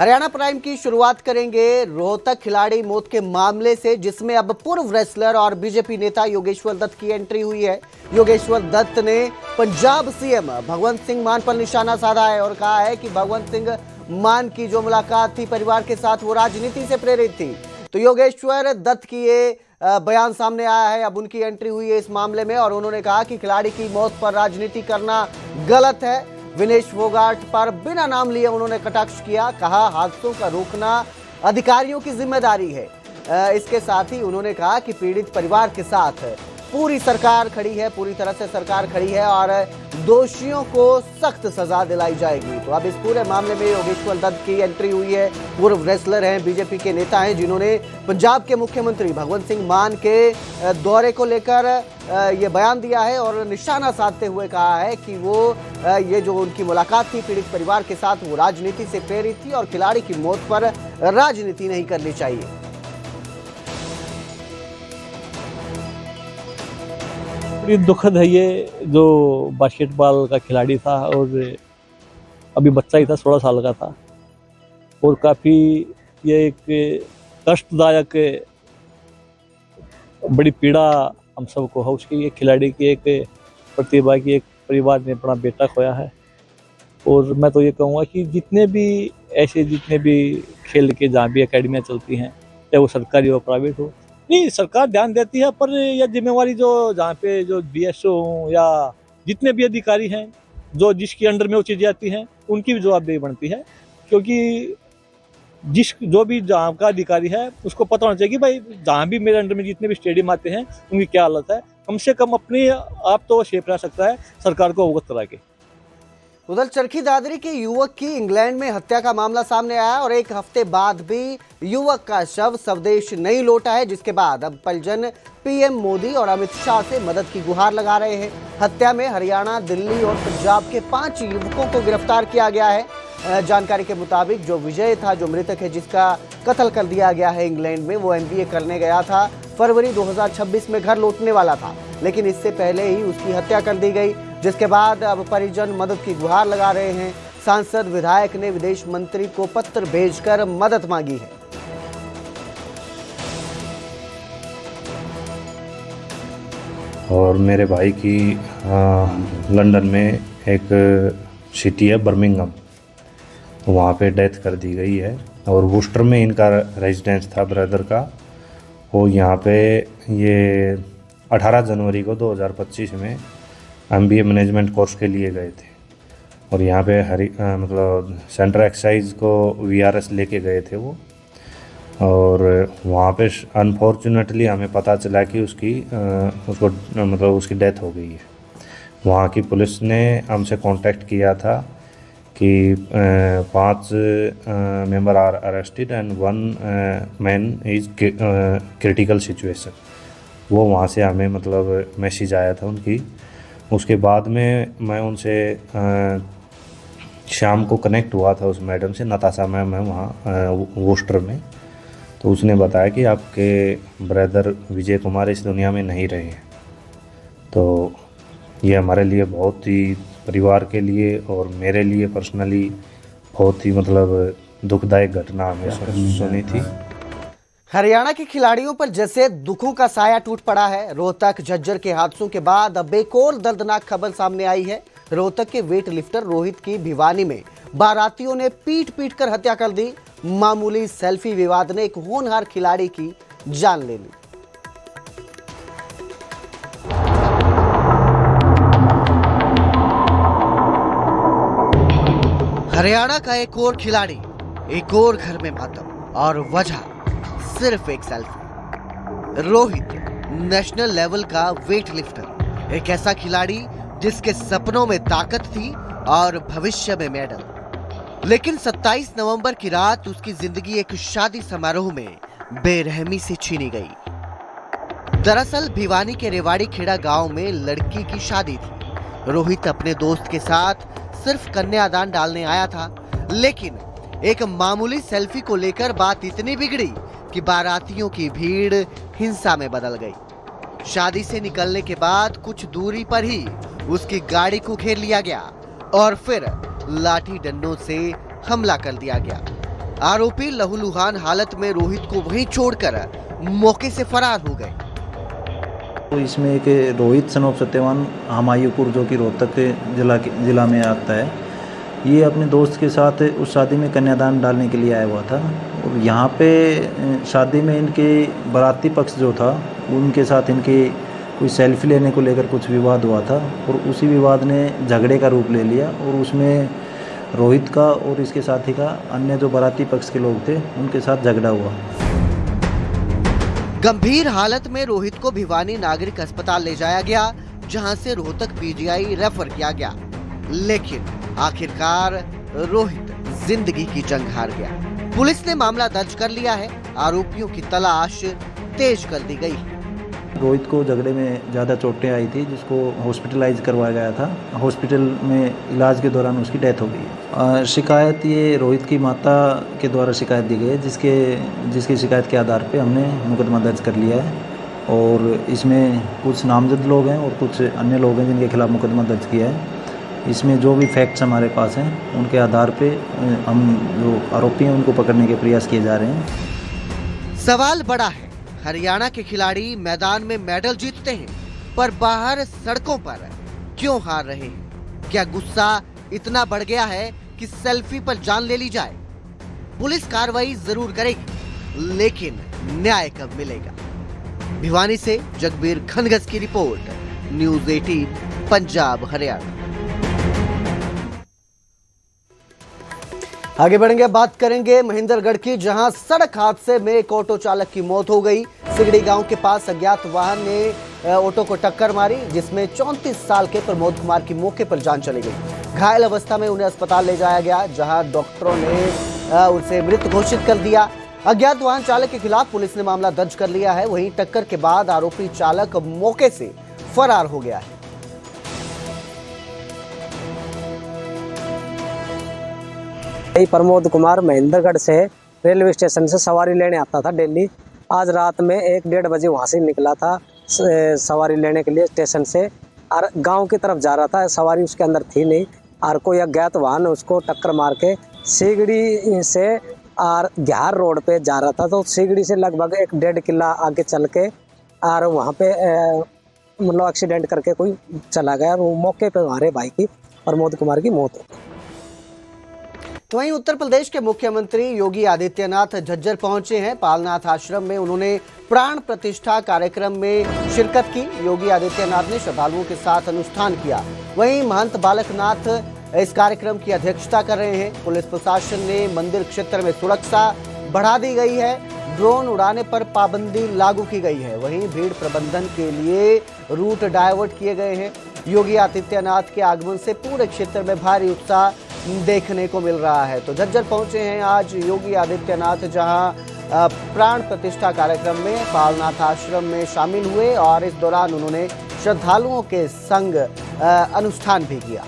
Haryana prime की शुरुआत करेंगे रोहतक खिलाड़ी मौत के मामले से, जिसमें अब पूर्व रेसलर और बीजेपी नेता योगेश्वर दत्त की एंट्री हुई है। योगेश्वर दत्त ने पंजाब सीएम भगवंत सिंह मान पर निशाना साधा है और कहा है कि भगवंत सिंह मान की जो मुलाकात थी परिवार के साथ, वो राजनीति से प्रेरित थी। तो योगेश्वर दत्त की ये बयान सामने आया है, अब उनकी एंट्री हुई है इस मामले में और उन्होंने कहा कि खिलाड़ी की मौत पर राजनीति करना गलत है। विनेश फोगाट पर बिना नाम लिए उन्होंने कटाक्ष किया, कहा हादसों का रोकना अधिकारियों की जिम्मेदारी है। इसके साथ ही उन्होंने कहा कि पीड़ित परिवार के साथ पूरी सरकार खड़ी है, पूरी तरह से सरकार खड़ी है और दोषियों को सख्त सजा दिलाई जाएगी। तो अब इस पूरे मामले में योगेश्वर दत्त की एंट्री हुई है। पूर्व रेसलर हैं, बीजेपी के नेता हैं, जिन्होंने पंजाब के मुख्यमंत्री भगवंत सिंह मान के दौरे को लेकर ये बयान दिया है और निशाना साधते हुए कहा है कि वो ये जो उनकी मुलाकात थी पीड़ित परिवार के साथ, वो राजनीति से प्रेरित थी और खिलाड़ी की मौत पर राजनीति नहीं करनी चाहिए। बड़ी दुखद है ये, जो बास्केटबॉल का खिलाड़ी था और अभी बच्चा ही था, 16 साल का था और काफ़ी ये एक कष्टदायक बड़ी पीड़ा हम सबको है उसकी। एक खिलाड़ी की, एक प्रतिभा की, एक परिवार ने अपना बेटा खोया है। और मैं तो ये कहूँगा कि जितने भी खेल के जहाँ भी अकेडमियाँ चलती हैं, चाहे वो सरकारी हो प्राइवेट हो, नहीं सरकार ध्यान देती है, पर यह जिम्मेवारी जो जहाँ पे जो बीएसओ या जितने भी अधिकारी हैं जो जिसके अंडर में वो चीज़ें आती हैं, उनकी भी जवाबदेही बनती है। क्योंकि जो भी जहाँ का अधिकारी है उसको पता होना चाहिए कि भाई जहाँ भी मेरे अंडर में जितने भी स्टेडियम आते हैं उनकी क्या हालत है। कम से कम अपने आप तो सेफ रह सकता है, सरकार को अवगत करा के। उधर चरखी दादरी के युवक की इंग्लैंड में हत्या का मामला सामने आया और एक हफ्ते बाद भी युवक का शव स्वदेश नहीं लौटा है, जिसके बाद अब परिजन पीएम मोदी और अमित शाह से मदद की गुहार लगा रहे हैं। हत्या में हरियाणा, दिल्ली और पंजाब के 5 युवकों को गिरफ्तार किया गया है। जानकारी के मुताबिक जो विजय था, जो मृतक है जिसका कत्ल कर दिया गया है इंग्लैंड में, वो MBA करने गया था। फरवरी 2026 में घर लौटने वाला था, लेकिन इससे पहले ही उसकी हत्या कर दी गई, जिसके बाद अब परिजन मदद की गुहार लगा रहे हैं। सांसद विधायक ने विदेश मंत्री को पत्र भेजकर मदद मांगी है। और मेरे भाई की लंदन में एक सिटी है बर्मिंघम, वहाँ पे डेथ कर दी गई है। और वुस्टर में इनका रेजिडेंस था ब्रदर का। वो यहाँ पे ये 18 जनवरी को 2025 में MBA मैनेजमेंट कोर्स के लिए गए थे और यहाँ पे मतलब सेंट्रल एक्साइज को VRS लेके गए थे वो। और वहाँ पे अनफॉर्चुनेटली हमें पता चला कि उसकी डेथ हो गई है। वहाँ की पुलिस ने हमसे कांटेक्ट किया था कि 5 member are arrested and 1 man is critical situation. वो वहाँ से हमें मतलब मैसेज आया था उनकी। उसके बाद में मैं उनसे शाम को कनेक्ट हुआ था उस मैडम से, नताशा मैम है वहाँ वुस्टर में। तो उसने बताया कि आपके ब्रदर विजय कुमार इस दुनिया में नहीं रहे हैं। तो ये हमारे लिए बहुत ही, परिवार के लिए और मेरे लिए पर्सनली बहुत ही मतलब दुखदायक घटना हमें सुनी थी। हरियाणा के खिलाड़ियों पर जैसे दुखों का साया टूट पड़ा है, रोहतक झज्जर के हादसों के बाद अब एक और दर्दनाक खबर सामने आई है। रोहतक के वेट लिफ्टर रोहित की भिवानी में बारातियों ने पीट कर हत्या कर दी। मामूली सेल्फी विवाद ने एक होनहार खिलाड़ी की जान ले ली। हरियाणा का एक और खिलाड़ी, एक और घर में मातम और वजह सिर्फ एक सेल्फी। रोहित नेशनल लेवल का वेट लिफ्टर, एक ऐसा खिलाड़ी जिसके सपनों में ताकत थी और भविष्य में मेडल। लेकिन 27 नवंबर की रात उसकी जिंदगी एक शादी समारोह में बेरहमी से छीनी गई। दरअसल भिवानी के रेवाड़ी खेड़ा गांव में लड़की की शादी थी। रोहित अपने दोस्त के साथ सिर्फ कन्यादान डालने आया था, लेकिन एक मामूली सेल्फी को लेकर बात इतनी बिगड़ी कि बारातियों की भीड़ हिंसा में बदल गई। शादी से निकलने के बाद कुछ दूरी पर ही उसकी गाड़ी को घेर लिया गया और फिर लाठी डंडों से हमला कर दिया गया। आरोपी लहूलुहान हालत में रोहित को वहीं छोड़कर मौके से फरार हो गए। तो इसमें एक रोहित सनोफ सत्यवान हमायूपुर जो कि रोहतक जिला में आता है, ये अपने दोस्त के साथ उस शादी में कन्यादान डालने के लिए आया हुआ था। और यहाँ पे शादी में इनके बाराती पक्ष जो था उनके साथ इनके कोई सेल्फी लेने को लेकर कुछ विवाद हुआ था और उसी विवाद ने झगड़े का रूप ले लिया और उसमें रोहित का और इसके साथी का अन्य जो बाराती पक्ष के लोग थे उनके साथ झगड़ा हुआ। गंभीर हालत में रोहित को भिवानी नागरिक अस्पताल ले जाया गया, जहां से रोहतक पीजीआई रेफर किया गया, लेकिन आखिरकार रोहित जिंदगी की जंग हार गया। पुलिस ने मामला दर्ज कर लिया है। आरोपियों की तलाश तेज कर दी गई है। रोहित को झगड़े में ज़्यादा चोटें आई थी, जिसको हॉस्पिटलाइज करवाया गया था। हॉस्पिटल में इलाज के दौरान उसकी डेथ हो गई। शिकायत ये रोहित की माता के द्वारा शिकायत दी गई है, जिसकी शिकायत के आधार पे हमने मुकदमा दर्ज कर लिया है और इसमें कुछ नामजद लोग हैं और कुछ अन्य लोग हैं जिनके खिलाफ मुकदमा दर्ज किया है। इसमें जो भी फैक्ट्स हमारे पास हैं उनके आधार पे हम जो आरोपी हैं उनको पकड़ने के प्रयास किए जा रहे हैं। सवाल बड़ा है, हरियाणा के खिलाड़ी मैदान में मेडल जीतते हैं पर बाहर सड़कों पर क्यों हार रहे हैं? क्या गुस्सा इतना बढ़ गया है कि सेल्फी पर जान ले ली जाए? पुलिस कार्रवाई जरूर करेगी, लेकिन न्याय कब मिलेगा? भिवानी से जगबीर खनगस की रिपोर्ट, न्यूज़ 18 पंजाब हरियाणा। आगे बढ़ेंगे, बात करेंगे महेंद्रगढ़ की, जहां सड़क हादसे में एक ऑटो चालक की मौत हो गई। सिगड़ी गांव के पास अज्ञात वाहन ने ऑटो को टक्कर मारी, जिसमें 34 साल के प्रमोद कुमार की मौके पर जान चली गई। घायल अवस्था में उन्हें अस्पताल ले जाया गया, जहां डॉक्टरों ने उसे मृत घोषित कर दिया। अज्ञात वाहन चालक के खिलाफ पुलिस ने मामला दर्ज कर लिया है। वहीं टक्कर के बाद आरोपी चालक मौके से फरार हो गया है। प्रमोद कुमार महेंद्रगढ़ से रेलवे स्टेशन से सवारी लेने आता था डेली। आज रात में 1-1:30 बजे वहाँ से निकला था सवारी लेने के लिए स्टेशन से, और गांव की तरफ जा रहा था। सवारी उसके अंदर थी नहीं और कोई अज्ञात वाहन उसको टक्कर मार के सिगड़ी से और घ्यार रोड पे जा रहा था। तो सिगड़ी से लगभग 1-1.5 किला आगे चल के और वहाँ पे मतलब एक्सीडेंट करके कोई चला गया। वो मौके पे हमारे भाई की प्रमोद कुमार की मौत हो गई। तो वहीं उत्तर प्रदेश के मुख्यमंत्री योगी आदित्यनाथ झज्जर पहुंचे हैं। पालनाथ आश्रम में उन्होंने प्राण प्रतिष्ठा कार्यक्रम में शिरकत की। योगी आदित्यनाथ ने श्रद्धालुओं के साथ अनुष्ठान किया। वहीं महंत बालकनाथ इस कार्यक्रम की अध्यक्षता कर रहे हैं। पुलिस प्रशासन ने मंदिर क्षेत्र में सुरक्षा बढ़ा दी गई है। ड्रोन उड़ाने पर पाबंदी लागू की गई है। वहीं भीड़ प्रबंधन के लिए रूट डायवर्ट किए गए हैं। योगी आदित्यनाथ के आगमन से पूरे क्षेत्र में भारी उत्साह देखने को मिल रहा है। तो झज्जर पहुंचे हैं आज योगी आदित्यनाथ, जहां प्राण प्रतिष्ठा कार्यक्रम में पालनाथ आश्रम में शामिल हुए और इस दौरान उन्होंने श्रद्धालुओं के संग अनुष्ठान भी किया।